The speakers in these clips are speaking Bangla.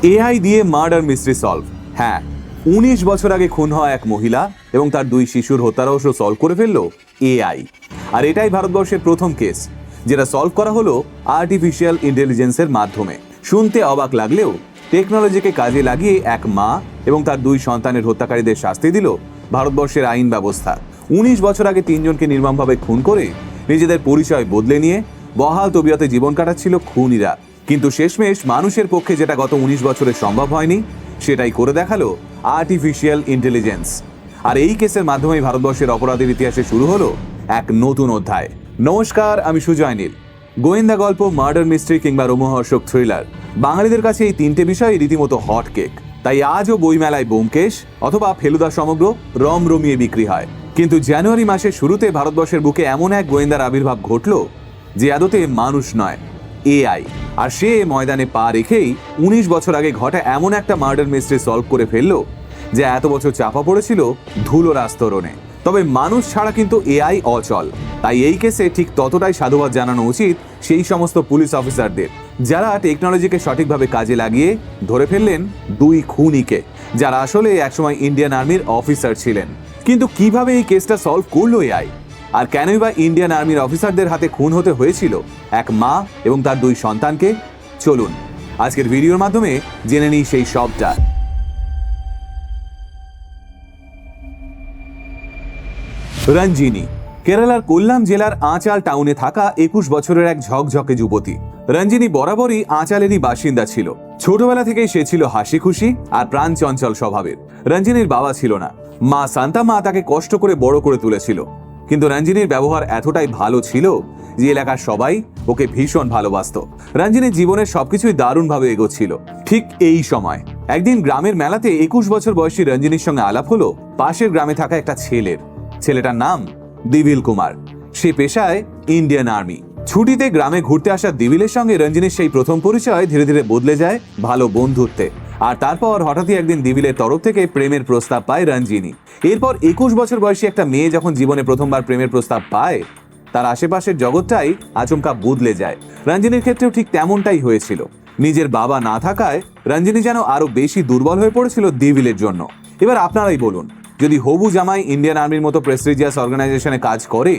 এআই দিয়ে মার্ডার মিস্ট্রি সলভ। হ্যাঁ, ১৯ বছর আগে খুন হওয়া এক মহিলা এবং তার ২ শিশুর হত্যা রহস্য সলভ করে ফেললো এআই। আর এটাই ভারতবর্ষের প্রথম কেস যেটা সলভ করা হলো আর্টিফিশিয়াল ইন্টেলিজেন্সের মাধ্যমে। শুনতে অবাক লাগলেও টেকনোলজিকে কাজে লাগিয়ে এক মা এবং তার ২ সন্তানের হত্যাকারীদের শাস্তি দিল ভারতবর্ষের আইন ব্যবস্থা। ১৯ বছর আগে ৩ জনকে নির্মমভাবে খুন করে নিজেদের পরিচয় বদলে নিয়ে বহাল তবিয়তে জীবন কাটাচ্ছিল খুনিরা। কিন্তু শেষমেশ মানুষের পক্ষে যেটা গত ১৯ বছরে সম্ভব হয়নি সেটাই করে দেখালো আর্টিফিশিয়াল ইন্টেলিজেন্স। আর এই কেসের মাধ্যমে ভারতবর্ষের অপরাধের ইতিহাসে শুরু হলো এক নতুন অধ্যায়। নমস্কার, আমি সুজয় নীল। গোয়েন্দা গল্প, মার্ডার মিস্ট্রি কিংবা রোমহর্ষক থ্রিলার, বাঙালিদের কাছে এই 3টে বিষয় রীতিমতো হট কেক। তাই আজও বইমেলায় ব্যোমকেশ অথবা ফেলুদা সমগ্র রমরমিয়ে বিক্রি হয়। কিন্তু জানুয়ারি মাসের শুরুতে ভারতবর্ষের বুকে এমন এক গোয়েন্দার আবির্ভাব ঘটল যে আদতে মানুষ নয়, এআই। আর সে ময়দানে পা রেখেই ১৯ বছর আগে ঘটা এমন একটা মার্ডার মিস্ট্রি সলভ করে ফেললো যে এত বছর চাপা পড়েছিল ধুলোর আস্তরণে। তবে মানুষ ছাড়া কিন্তু এআই অচল। তাই এই কেসে ঠিক ততটাই সাধুবাদ জানানো উচিত সেই সমস্ত পুলিশ অফিসারদের যারা টেকনোলজিকে সঠিকভাবে কাজে লাগিয়ে ধরে ফেললেন ২ খুনিকে, যারা আসলে একসময় ইন্ডিয়ান আর্মির অফিসার ছিলেন। কিন্তু কিভাবে এই কেসটা সলভ করলো এআই, আর কেনই বা ইন্ডিয়ান আর্মির অফিসারদের হাতে খুন হতে হয়েছিল এক মা এবং তার ২ সন্তানকে, চলুন আজকের ভিডিওর মাধ্যমে জেনে নিই সেই সবটা। রঞ্জিনী কেরালার কোল্লাম জেলার আঁচাল টাউনে থাকা ২১ বছরের এক ঝকঝকে যুবতী। রঞ্জিনী বরাবরই আঁচালেরই বাসিন্দা ছিল। ছোটবেলা থেকেই সে ছিল হাসি খুশি আর প্রাণ চঞ্চল স্বভাবের। রঞ্জিনীর বাবা ছিল না, মা শান্তা মা তাকে কষ্ট করে বড় করে তুলেছিল। কিন্তু রঞ্জিনীর ব্যবহার এতটাই ভালো ছিল যে এলাকার সবাই ওকে ভীষণ ভালোবাসত। রঞ্জিনীর জীবনের সবকিছুই দারুণভাবে এগোচ্ছিল। ঠিক এই সময় একদিন গ্রামের মেলাতে ২১ বছর বয়সী রঞ্জিনীর সঙ্গে আলাপ হলো পাশের গ্রামে থাকা একটা ছেলেটার নাম দিবিল কুমার। সে পেশায় ইন্ডিয়ান আর্মি। ছুটিতে গ্রামে ঘুরতে আসা দিবিলের সঙ্গে রঞ্জিনীর সেই প্রথম পরিচয় ধীরে ধীরে বদলে যায় ভালো বন্ধুত্বে। আর তারপর হঠাৎই একদিন দিবিলের তরফ থেকে প্রেমের প্রস্তাব পায় রঞ্জিনী। এরপর ২১ বছর বয়সী একটা মেয়ে যখন জীবনে প্রথমবার প্রেমের প্রস্তাব পায়, তার আশেপাশের জগৎটাই আচমকা বদলে যায়। রঞ্জিনীর ক্ষেত্রেও ঠিক তেমনটাই হয়েছিল। নিজের বাবা না থাকায় রঞ্জিনী যেন আরো বেশি দুর্বল হয়ে পড়েছিল দিবিলের জন্য। এবার আপনারাই বলুন, যদি হবু জামাই ইন্ডিয়ান আর্মির মতো প্রেস্টিজিয়াস অর্গানাইজেশনে কাজ করে,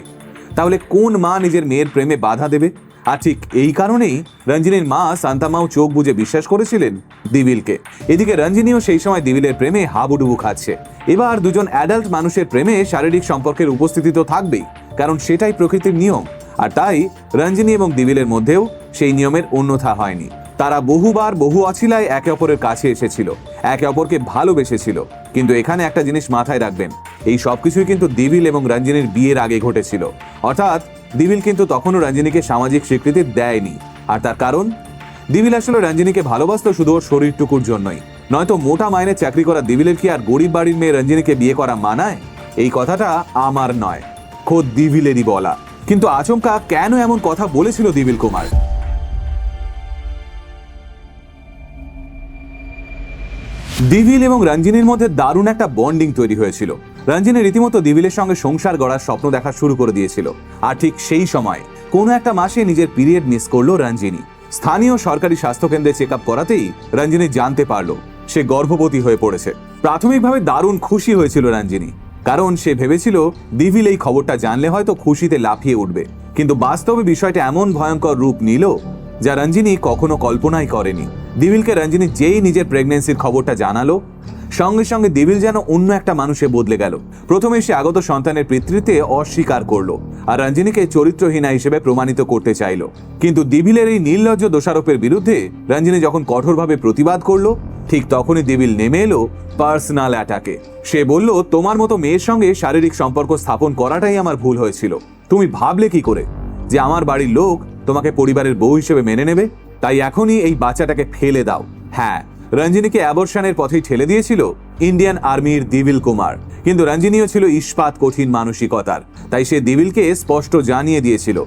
তাহলে কোন মা নিজের মেয়ের প্রেমে বাধা দেবে? আর ঠিক এই কারণেই রঞ্জিনীর মা শান্তামাও চোখ বুজে বিশ্বাস করেছিলেন দিবিলকে। এদিকে রঞ্জিনীও সেই সময় দিবিলের প্রেমে হাবুডুবু খাচ্ছে। এবার দুজন অ্যাডাল্ট মানুষের প্রেমে শারীরিক সম্পর্কের উপস্থিতি তো থাকবেই, কারণ সেটাই প্রকৃতির নিয়ম। আর তাই রঞ্জিনী এবং দিবিলের মধ্যেও সেই নিয়মের অন্যথা হয়নি। তারা বহুবার বহু অছিলায় একে অপরের কাছে এসেছিল, একে অপরকে ভালোবেসেছিল। কিন্তু এখানে একটা জিনিস মাথায় রাখবেন, এই সবকিছুই কিন্তু দিবিল এবং রঞ্জিনীর বিয়ের আগে ঘটেছিল। অর্থাৎ দিবিল কিন্তু তখনও রঞ্জিনীকে সামাজিক স্বীকৃতি দেয়নি। আর তার কারণ, দিবিল আসলে রঞ্জিনীকে ভালোবাসত শুধু ওর শরীরটুকুর জন্যই। নয়তো মোটা মাইনে চাকরি করা দিবিলের কি আর গরিব বাড়ির মেয়ে রঞ্জিনীকে বিয়ে করা মানায়? এই কথাটা আমার নয়, খোদ দিবিলেরই বলা। কিন্তু আচমকা কেন এমন কথা বলেছিল দিবিল কুমার? দিবিল এবং রঞ্জিনীর মধ্যে দারুণ একটা বন্ডিং তৈরি হয়েছিল। রঞ্জিনী রীতিমতো দিবিলের সঙ্গে সংসার গড়ার স্বপ্ন দেখা শুরু করে দিয়েছিল। আর ঠিক সেই সময় কোনো একটা মাসে নিজের পিরিয়ড মিস করলো রঞ্জিনী। স্থানীয় সরকারি স্বাস্থ্যকেন্দ্রে চেক আপ করাতেই রঞ্জিনী জানতে পারলো সে গর্ভবতী হয়ে পড়েছে। প্রাথমিকভাবে দারুণ খুশি হয়েছিল রঞ্জিনী, কারণ সে ভেবেছিল দিবিল এই খবরটা জানলে হয়তো খুশিতে লাফিয়ে উঠবে। কিন্তু বাস্তবে বিষয়টা এমন ভয়ঙ্কর রূপ নিল যা রঞ্জিনী কখনো কল্পনাই করেনি। দিবিলকে রঞ্জিনী যেই নিজের প্রেগনেন্সির খবরটা জানালো, সঙ্গে সঙ্গে দিবিল যেন অন্য একটা মানুষে বদলে গেল। প্রথমে সে আগত সন্তানের পিতৃত্বে অস্বীকার করলো আর রঞ্জিনীকে চরিত্রহীনা হিসেবে প্রমাণিত করতে চাইল। কিন্তু দিবিলের এই নির্লজ্জ দোষারোপের বিরুদ্ধে রঞ্জিনী যখন কঠোরভাবে প্রতিবাদ করলো, ঠিক তখনই দিবিল নেমে এলো পার্সোনাল অ্যাটাকে। সে বলল, তোমার মতো মেয়ের সঙ্গে শারীরিক সম্পর্ক স্থাপন করাটাই আমার ভুল হয়েছিল। তুমি ভাবলে কি করে যে আমার বাড়ির লোক তোমাকে পরিবারের বউ হিসেবে মেনে নেবে? তাই এখনই এই বাচ্চাটাকে ফেলে দাও। হ্যাঁ, রঞ্জিনীকে অ্যাবর্শনের পথেই ঠেলে দিয়েছিল ইন্ডিয়ান আর্মির দিবিল কুমার। কিন্তু রঞ্জিনীও ছিল ইস্পাত কঠিন মানসিকতার। তাই সে দিবিলকে স্পষ্ট জানিয়ে দিয়েছিল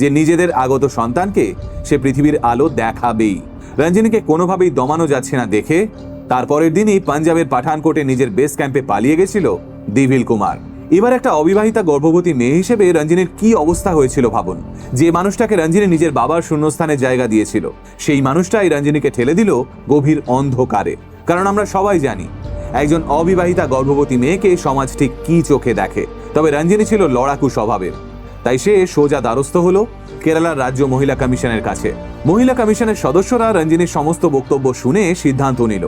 যে নিজেদের আগত সন্তানকে সে পৃথিবীর আলো দেখাবেই। রঞ্জিনীকে কোনোভাবেই দমানো যাচ্ছে না দেখে তারপরের দিনই পাঞ্জাবের পাঠানকোটে নিজের বেস ক্যাম্পে পালিয়ে গেছিল দিবিল কুমার। এবার একটা অবিবাহিতা গর্ভবতী মেয়ে হিসেবে রঞ্জিনীর কি অবস্থা হয়েছিল ভাবুন। যে মানুষটাকে রঞ্জিনী নিজের বাবার শূন্যস্থানে জায়গা দিয়েছিল, সেই মানুষটাই রঞ্জিনীকে ঠেলে দিল গভীর অন্ধকারে। কারণ আমরা সবাই জানি একজন অবিবাহিতা গর্ভবতী মেয়েকে সমাজ ঠিক কি চোখে দেখে। তবে রঞ্জিনী ছিল লড়াকু স্বভাবের, তাই সে সোজা দ্বারস্থ হলো কেরালার রাজ্য মহিলা কমিশনের কাছে। মহিলা কমিশনের সদস্যরা রঞ্জিনীর সমস্ত বক্তব্য শুনে সিদ্ধান্ত নিল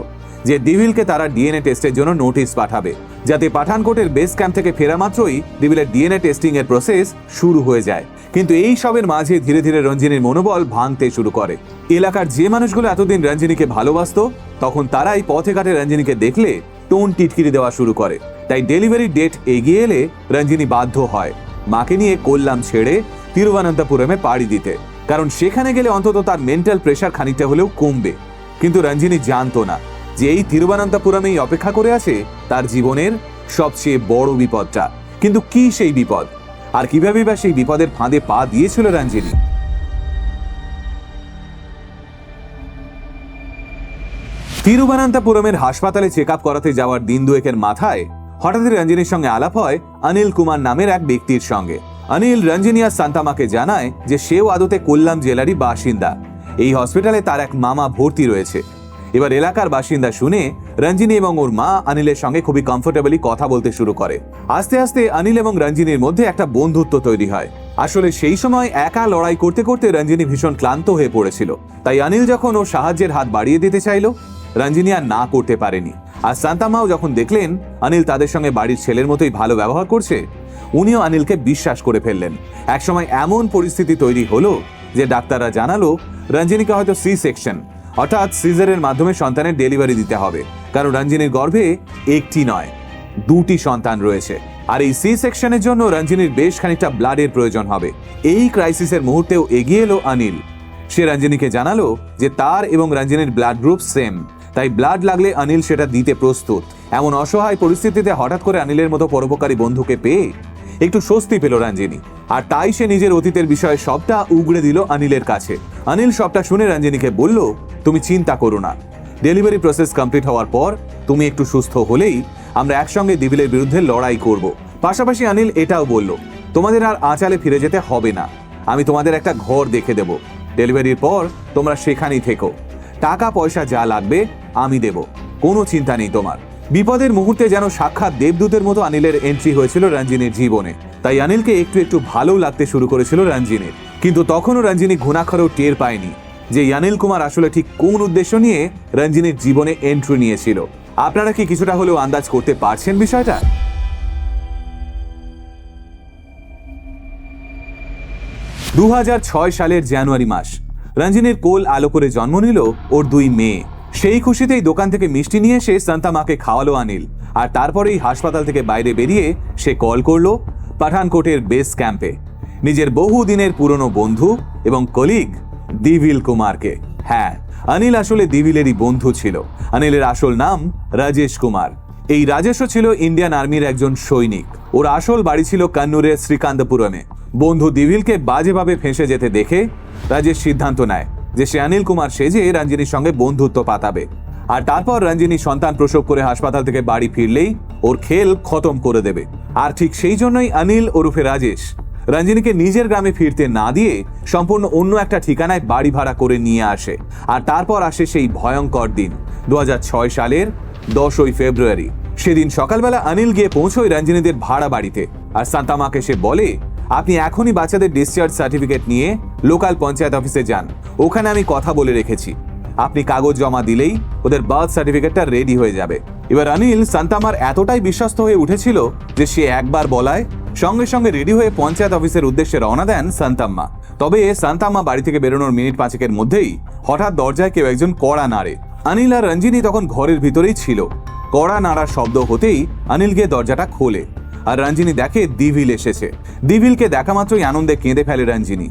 যে দিভিলকে তারা ডিএনএ টেস্টের জন্য নোটিশ পাঠাবে, যাতে পাঠানকোটের বেস ক্যাম্প থেকে ফেরা মাত্রই দিভিলের ডিএনএ টেস্টিং এর প্রসেস শুরু হয়ে যায়। কিন্তু এই সবের মাঝে ধীরে ধীরে রঞ্জিনীর মনোবল ভাঙতে শুরু করে। এলাকার যে মানুষগুলো এতদিন রঞ্জিনীকে ভালোবাসতো, তখন তারাই পথে ঘাটে রঞ্জিনীকে দেখলে টোন টিটকিরি দেওয়া শুরু করে। তাই ডেলিভারির ডেট এগিয়ে এলে রঞ্জিনী বাধ্য হয় মাকে নিয়ে কোল্লাম ছেড়ে তিরুবনন্তপুরমে পাড়ি দিতে, কারণ সেখানে গেলে অন্তত তার মেন্টাল প্রেশার খানিকটা হলেও কমবে। কিন্তু রঞ্জিনী জানতো না যে এই তিরুবনন্তপুরমেই অপেক্ষা করে আছে তার জীবনের সবচেয়ে বড় বিপদটা। কিন্তু কি সেই বিপদ, আর কিভাবে বা সেই বিপদের ফাঁদে পা দিয়েছিল রঞ্জিনী? তিরুবনন্তপুরমের হাসপাতালে চেক আপ করাতে যাওয়ার দিন দুয়েকের মাথায় হঠাৎই রঞ্জিনীর সঙ্গে আলাপ হয় অনিল কুমার নামের এক ব্যক্তির সঙ্গে। অনিল রঞ্জিনী আর সান্তামাকে জানায় যে সেও আদতে কোল্লাম জেলারই বাসিন্দা। এই হসপিটালে তার এক মামা ভর্তি রয়েছে। এবার এলাকার বাসিন্দা শুনে রঞ্জিনী এবং ওর মা অনিলের সঙ্গে খুবই কমফোর্টেবলি কথা বলতে শুরু করে। আস্তে আস্তে অনিল এবং রঞ্জিনীর মধ্যে একটা বন্ধুত্ব তৈরি হয়। আসলে সেই সময় একা লড়াই করতে করতে রঞ্জিনী ভীষণ ক্লান্ত হয়ে পড়েছিল, তাই অনিল যখন ওর সাহায্যের হাত বাড়িয়ে দিতে চাইল, রঞ্জিনী আর না করতে পারেনি। আর সান্তামাও যখন দেখলেন অনিল তাদের সঙ্গে বাড়ির ছেলের মতোই ভালো ব্যবহার করছে, উনিও অনিলকে বিশ্বাস করে ফেললেন। একসময় এমন পরিস্থিতি তৈরি হলো যে ডাক্তাররা জানালো রঞ্জিনীকে হয়তো সি সেকশন অর্থাৎ সিজারের মাধ্যমে সন্তানের ডেলিভারি দিতে হবে, কারণ রঞ্জিনীর গর্ভে একটি নয়, দুটি সন্তান রয়েছে। আর এই সি সেকশনের জন্য রঞ্জিনীর বেশ খানিকটা ব্লাডের প্রয়োজন হবে। এই ক্রাইসিসের মুহূর্তেও এগিয়ে এলো অনিল। সে রঞ্জিনীকে জানালো যে তার এবং রঞ্জিনীর ব্লাড গ্রুপ সেম, তাই ব্লাড লাগলে অনিল সেটা দিতে প্রস্তুত। এমন অসহায় পরিস্থিতিতে হঠাৎ করে অনিলের মতো পরোপকারী বন্ধুকে পেয়ে একটু স্বস্তি পেল রঞ্জিনী। আর তাই সে নিজের অতীতের বিষয়ে সবটা উগড়ে দিল অনিলের কাছে। অনিল সবটা শুনে রঞ্জিনীকে বলল, তুমি চিন্তা করো না, ডেলিভারি প্রসেস কমপ্লিট হওয়ার পর তুমি একটু সুস্থ হলেই আমরা একসঙ্গে দিভিলের বিরুদ্ধে লড়াই করব। পাশাপাশি অনিল এটাও বলল, তোমাদের আর আঁচালে ফিরে যেতে হবে না, আমি তোমাদের একটা ঘর দেখে দেব। ডেলিভারির পর তোমরা সেখানেই থেকো, টাকা পয়সা যা লাগবে আমি দেব, কোনো চিন্তা নেই তোমার। বিপদের মুহূর্তে যেন সাক্ষাৎ দেবদূতের মতো অনিলের এন্ট্রি হয়েছিল রঞ্জিনীর জীবনে। তাই অনিলকে একটু একটু ভালো লাগতে শুরু করেছিল রঞ্জিনীর। কিন্তু তখনও রঞ্জিনী ঘুণাক্ষরেও টের পায়নি যে অনিল কুমার আসলে ঠিক কোন উদ্দেশ্য নিয়ে রঞ্জিনীর জীবনে এন্ট্রি নিয়েছিল। আপনারা কি কিছুটা হলেও আন্দাজ করতে পারছেন বিষয়টা? 2006 সালের জানুয়ারি মাস, রঞ্জিনীর কোল আলো করে জন্ম নিল ওর দুই মেয়ে। সেই খুশিতেই দোকান থেকে মিষ্টি নিয়ে এসে সান্তামাকে খাওয়ালো অনিল। আর তারপরেই হাসপাতাল থেকে বাইরে বেরিয়ে সে কল করলো পাঠানকোটের বেস ক্যাম্পে নিজের বহু দিনের পুরনো বন্ধু এবং কলিগ দিভিল কুমারকে। হ্যাঁ, অনিল আসলে দিভিলেরই বন্ধু ছিল। অনিলের আসল নাম রাজেশ কুমার। এই রাজেশও ছিল ইন্ডিয়ান আর্মির একজন সৈনিক। ওর আসল বাড়ি ছিল কান্নুরের শ্রীকান্তপুরমে। বন্ধু দিভিলকে বাজেভাবে ফেঁসে যেতে দেখে রাজেশ সিদ্ধান্ত নেয় যে সে অনিল কুমার সেজে রঞ্জিনীর সঙ্গে বন্ধুত্ব পাতাবে। আর তারপর রঞ্জিনী সন্তান প্রসব করে হাসপাতাল থেকে বাড়ি ফিরলেই ওর খেল খতম করে দেবে। আর ঠিক সেই জন্যই অনিল ওরফে রাজেশ রঞ্জিনীকে নিজের গ্রামে ফিরতে না দিয়ে সম্পূর্ণ অন্য একটা ঠিকানায় বাড়ি ভাড়া করে নিয়ে আসে। আর তারপর আসে সেই ভয়ঙ্কর দিন, 2006 সালের 10ই ফেব্রুয়ারি। সেদিন সকালবেলা অনিল গিয়ে পৌঁছয় রঞ্জিনীদের ভাড়া বাড়িতে। আর সান্তামাকে সে বলে, আপনি এখনই বাচ্চাদের ডিসচার্জ সার্টিফিকেট নিয়ে লোকাল পঞ্চায়েত অফিসে যান, ওখানে আমি কথা বলে রেখেছি, আপনি কাগজ জমা দিলেই ওদের বার্থ সার্টিফিকেটটা রেডি হয়ে যাবে। এবার অনিল সান্তামার এতটাই বিশ্বস্ত হয়ে উঠেছিল যে সে একবার বলায় সঙ্গে সঙ্গে রেডি হয়ে পঞ্চায়েত অফিসের উদ্দেশ্যে রওনা দেন সান্তাম্মা। তবে সান্তাম্মা বাড়ি থেকে বেরোনোর মিনিট 5 মধ্যেই হঠাৎ দরজায় কেউ একজন কড়া নাড়ে। অনিল আর রঞ্জিনী তখন ঘরের ভিতরেই ছিল। কড়া নাড়ার শব্দ হতেই অনিল গিয়ে দরজাটা খোলে আর রঞ্জিনী দেখে দিভিল এসেছে। দিভিলকে দেখা মাত্রই আনন্দে কেঁদে ফেলে রঞ্জিনী।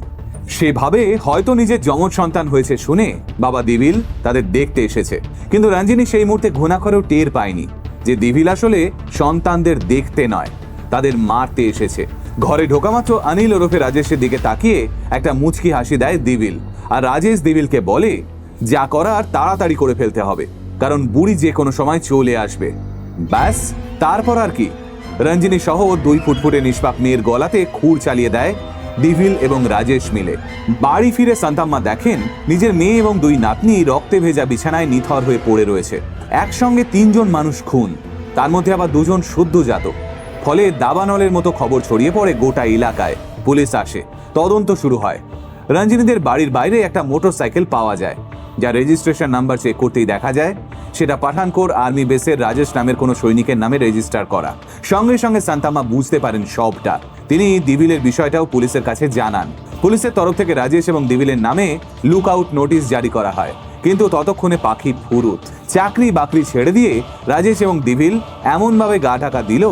সে ভাবে হয়তো নিজের যমজ সন্তান হয়েছে শুনে বাবা দিভিল তাদের দেখতে এসেছে। কিন্তু রঞ্জিনী সেই মুহূর্তে ঘুণাক্ষরেও টের পায়নি যে দিভিল আসলে সন্তানদের দেখতে নয়, তাদের মারতে এসেছে। ঘরে ঢোকা মাত্র অনিল ওরফে রাজেশের দিকে তাকিয়ে একটা মুচকি হাসি দেয় দিভিল। আর রাজেশ দিভিলকে বলে, যা করার তাড়াতাড়ি করে ফেলতে হবে, কারণ বুড়ি যে কোনো সময় চলে আসবে। ব্যাস, তারপর আর কি? রঞ্জিনী সহ 2 ফুটফুটে নিষ্পাপ মেয়ের গলাতে খুর চালিয়ে দেয় ডিভিল এবং রাজেশ মিলে। বাড়ি ফিরে সান্তাম্মা দেখেন নিজের মেয়ে এবং 2 নাতনি রক্তে ভেজা বিছানায় নিথর হয়ে পড়ে রয়েছে। একসঙ্গে 3 জন মানুষ খুন, তার মধ্যে আবার 2 জন সদ্যজাত। ফলে দাবানলের মতো খবর ছড়িয়ে পড়ে গোটা এলাকায়। পুলিশ আসে, তদন্ত শুরু হয়। রঞ্জিনীদের বাড়ির বাইরে একটা মোটরসাইকেল পাওয়া যায়, যা রেজিস্ট্রেশন নাম্বার চেক করতেই দেখা যায় সেটা পাঠানকোট আর্মি বেসের রাজেশ নামের কোনো সৈনিকের নামে রেজিস্টার করা। সঙ্গে সঙ্গে সান্তাম্মা বুঝতে পারেন সবটা। তিনি দিবিলের বিষয়টাও পুলিশের কাছে জানান। পুলিশের তরফ থেকে রাজেশ এবং দিবিলের নামে লুক আউট নোটিশ জারি করা হয়, কিন্তু ততক্ষণে পাখি ফুরুত। চাকরি বাকরি ছেড়ে দিয়ে রাজেশ এবং দিবিল এমনভাবে গা ঢাকা দিল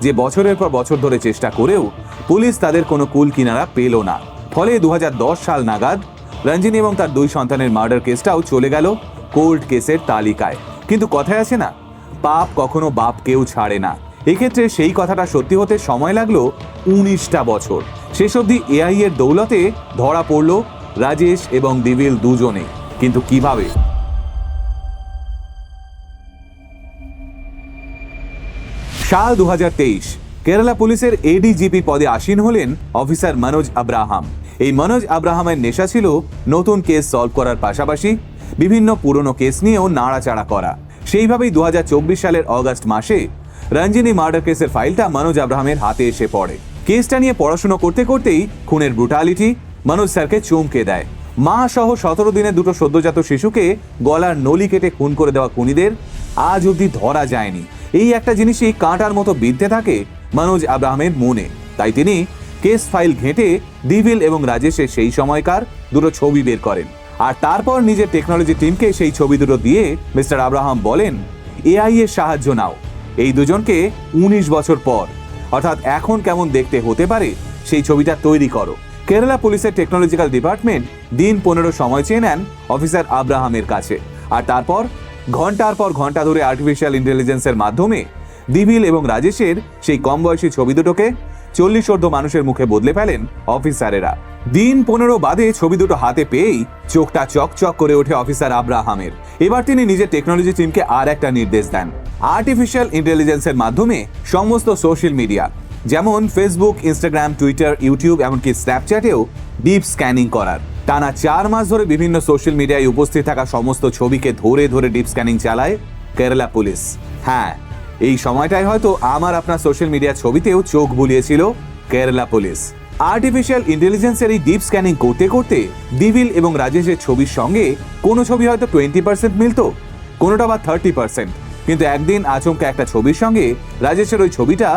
যে বছরের পর বছর ধরে চেষ্টা করেও পুলিশ তাদের কোনো কুল কিনারা পেল না। ফলে 2010 সাল নাগাদ রঞ্জিনী এবং তার 2 সন্তানের মার্ডার কেসটাও চলে গেল কোল্ড কেসের তালিকায়। কিন্তু কথায় আছে না, পাপ কখনো বাপ কেউ ছাড়ে না। এক্ষেত্রে সেই কথাটা সত্যি হতে সময় লাগলো 19টা বছর। শেষ অবধি এআই এর দৌলতে ধরা পড়ল রাজেশ এবং দিবিল দুজনে। কিন্তু কিভাবে? সাল 2023, কেরালা পুলিশের এডিজিপি পদে আসীন হলেন অফিসার মনোজ আব্রাহাম। এই মনোজ আব্রাহামের নেশা ছিল নতুন কেস সলভ করার পাশাপাশি বিভিন্ন পুরনো কেস নিয়েও নাড়াচাড়া করা। সেইভাবেই 2024 সালের অগাস্ট মাসে রঞ্জিনী মার্ডার কেসের ফাইলটা মনোজ আব্রাহামের হাতে এসে পড়ে। কেসটা নিয়ে পড়াশোনা করতে করতেই খুনের ব্রুটালিটি মনোজ স্যারকে চমকে দেয়। মা সহ 17 দিনে 2 সদ্যজাত শিশুকে গলার নলি কেটে খুন করে দেওয়া খুনিদের আজ অবধি ধরা যায়নি। এই একটা জিনিসই কাঁটার মতো বিঁধতে থাকে মনোজ আব্রাহামের মনে। তাই তিনি কেস ফাইল ঘেঁটে দিবিল এবং রাজেশের সেই সময়কার 2 ছবি বের করেন। আর তারপর নিজের টেকনোলজি টিমকে সেই ছবি 2 দিয়ে মিস্টার আব্রাহাম বলেন, এআই এর সাহায্য নাও। এই দুজনকে 19 বছর পর, অর্থাৎ এখন কেমন দেখতে হতে পারে সেই ছবিটা তৈরি করো। কেরালা পুলিশের টেকনোলজিক্যাল ডিপার্টমেন্ট দিন 15 সময় চেয়ে নেন অফিসার আব্রাহামের কাছে। আর তারপর ঘন্টার পর ঘন্টা ধরে আর্টিফিশিয়াল ইন্টেলিজেন্সের মাধ্যমে দিবিল এবং রাজেশের সেই কম বয়সী ছবি 2টোকে 40 মানুষের মুখে বদলে ফেলেন অফিসারেরা। দিন 15 বাদে ছবি 2 হাতে পেয়েই চোখটা চকচক করে ওঠে অফিসার আব্রাহামের। এবার তিনি নিজের টেকনোলজি টিমকে আর একটা নির্দেশ দেন, আর্টিফিশিয়াল ইন্টেলিজেন্সের মাধ্যমে সমস্ত সোশ্যাল মিডিয়া যেমন ফেসবুক, ইনস্টাগ্রাম, টুইটার, ইউটিউব, এমনকি স্ন্যাপচ্যাটেও ডিপ স্ক্যানিং করার। টানা 4 মাস ধরে বিভিন্ন সোশ্যাল মিডিয়ায় উপস্থিত থাকা সমস্ত ছবিকে ধরে ধরে ডিপ স্ক্যানিং চালায় কেরালা পুলিশ। হ্যাঁ, এই সময়টাই হয়তো আমার আপনার সোশ্যাল মিডিয়ার ছবিতেও চোখ বুলিয়েছিল কেরালা পুলিশ। আর্টিফিশিয়াল ইন্টেলিজেন্সের এই ডিপ স্ক্যানিং করতে করতে দিবিল এবং রাজেশের ছবির সঙ্গে কোনো ছবি হয়তো 20% মিলত, কোনোটা বা 30%। কিন্তু একদিন আচমকা একটা ছবির সঙ্গে রাজেশের ওই ছবিটা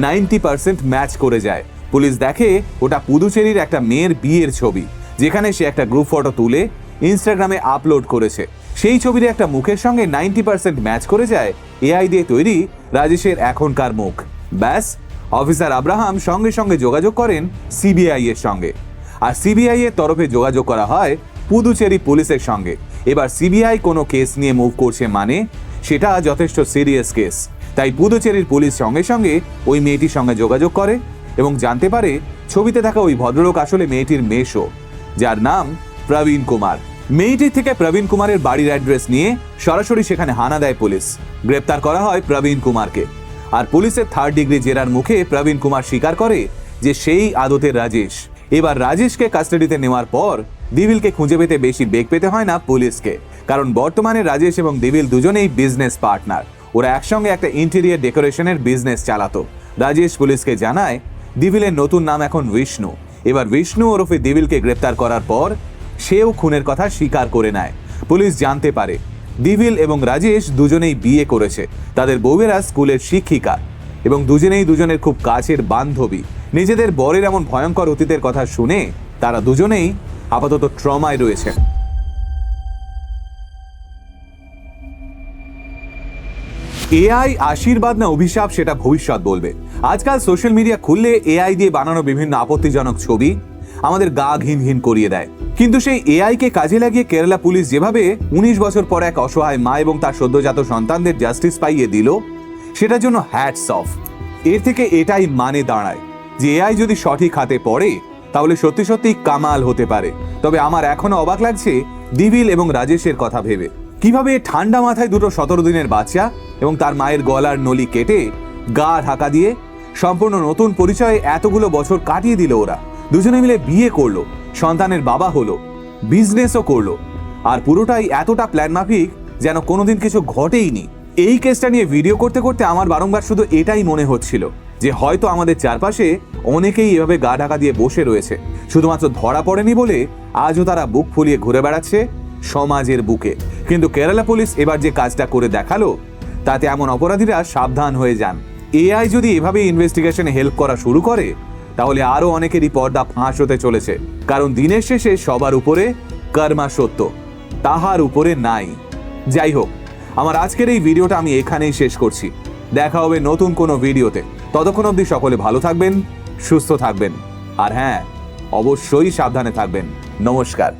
90% ম্যাচ করে যায়। পুলিশ দেখে ওটা পুদুচেরির একটা মেয়ের বিয়ের ছবি, যেখানে সে একটা গ্রুপ ফটো তুলে ইনস্টাগ্রামে আপলোড করেছে। সেই ছবির একটা মুখের সঙ্গে 90% ম্যাচ করে যায় এআই দিয়ে তৈরি রাজেশের এখনকার মুখ। ব্যাস, অফিসার আব্রাহাম সঙ্গে সঙ্গে যোগাযোগ করেন সিবিআই এর সঙ্গে। আর সিবিআই এর তরফে যোগাযোগ করা হয় পুদুচেরি পুলিশের সঙ্গে। এবার সিবিআই কোনো কেস নিয়ে মুভ করছে মানে সেটা যথেষ্ট সিরিয়াস কেস। তাই পুদুচেরির পুলিশ সঙ্গে সঙ্গে ওই মেয়েটির সঙ্গে যোগাযোগ করে এবং জানতে পারে ছবিতে থাকা ওই ভদ্রলোক আসলে মেয়েটির মেশো, যার নাম প্রবীণ কুমার। মেয়েটির থেকে প্রবীণ কুমারের বাড়ির অ্যাড্রেস নিয়ে সরাসরি সেখানে হানা দেয় পুলিশ। গ্রেপ্তার করা হয় প্রবীণ কুমারকে। আর পুলিশের 3rd ডিগ্রি জেরার মুখে প্রবীণ কুমার স্বীকার করে যে সেই আদতের রাজেশ। এবার রাজেশকে কাস্টাডিতে নেওয়ার পর দিবিলকে খুঁজে পেতে বেশি বেগ পেতে হয় না পুলিশকে, কারণ বর্তমানে রাজেশ এবং দিবিল দুজনেই বিজনেস পার্টনার। ওরা একসঙ্গে একটা ইন্টেরিয়ার ডেকোরেশনের বিজনেস চালাতো। রাজেশ পুলিশকে জানায় দিবিলের নতুন নাম এখন বিষ্ণু। এবার বিষ্ণু ওরফে দিবিলকে গ্রেপ্তার করার পর সেও খুনের কথা স্বীকার করে নেয়। পুলিশ জানতে পারে দিবিল এবং রাজেশ দুজনেই বিয়ে করেছে, তাদের বউয়েরা স্কুলের শিক্ষিকা এবং দুজনেই দুজনের খুব কাছের বান্ধবী। নিজেদের বরের এমন ভয়ঙ্কর অতীতের কথা শুনে তারা দুজনেই আপাতত ট্রমায় রয়েছেন। এআই আশীর্বাদ না অভিশাপ সেটা ভবিষ্যৎ বলবে। আজকাল সোশ্যাল মিডিয়া খুললে এআই দিয়ে বানানো বিভিন্ন আপত্তিজনক ছবি আমাদের গা ঘিন ঘিন করিয়ে দেয়। কিন্তু সেই এআই কে কাজে লাগিয়ে কেরালা পুলিশ যেভাবে 19 বছর পর এক অসহায় মা এবং তার সদ্যজাত সন্তানদের জাস্টিস পাইয়ে দিল, সেটার জন্য হ্যাটস অফ। এর থেকে এটাই মানে দাঁড়ায় যে এআই যদি সঠিক হাতে পড়ে তাহলে সত্যি সত্যি কামাল হতে পারে। তবে আমার এখনো অবাক লাগছে দিবিল এবং রাজেশের কথা ভেবে, কিভাবে ঠান্ডা মাথায় 2 17 দিনের বাচ্চা এবং তার মায়ের গলার নলি কেটে গা ঢাকা দিয়ে সম্পূর্ণ নতুন পরিচয়ে এতগুলো বছর কাটিয়ে দিল ওরা। দুজনে মিলে বিয়ে করলো, সন্তানের বাবা হলো, বিজনেসও করলো, আর পুরোটাই এতটা প্ল্যান মাফিক যেন কোনোদিন কিছু ঘটেইনি। এই কেসটা নিয়ে ভিডিও করতে করতে আমার বারংবার শুধু এটাই মনে হচ্ছিল যে হয়তো আমাদের চারপাশে অনেকেই এভাবে গা ঢাকা দিয়ে বসে রয়েছে, শুধুমাত্র ধরা পড়েনি বলে আজও তারা বুক ফুলিয়ে ঘুরে বেড়াচ্ছে সমাজের বুকে। কিন্তু কেরালা পুলিশ এবার যে কাজটা করে দেখালো, তাতে এমন অপরাধীরা সাবধান হয়ে যান। এআই যদি এভাবে ইনভেস্টিগেশনে হেল্প করা শুরু করে, তাহলে আরো অনেকেরই পর্দা ফাঁস হতে চলেছে। কারণ দিনের শেষে সবার উপরে কর্মা সত্য, তাহার উপরে নাই। যাই হোক, আমার আজকের এই ভিডিওটা আমি এখানেই শেষ করছি। দেখা হবে নতুন কোনো ভিডিওতে। ততক্ষণ অবধি সকলে ভালো থাকবেন, সুস্থ থাকবেন, আর হ্যাঁ, অবশ্যই সাবধানে থাকবেন। নমস্কার।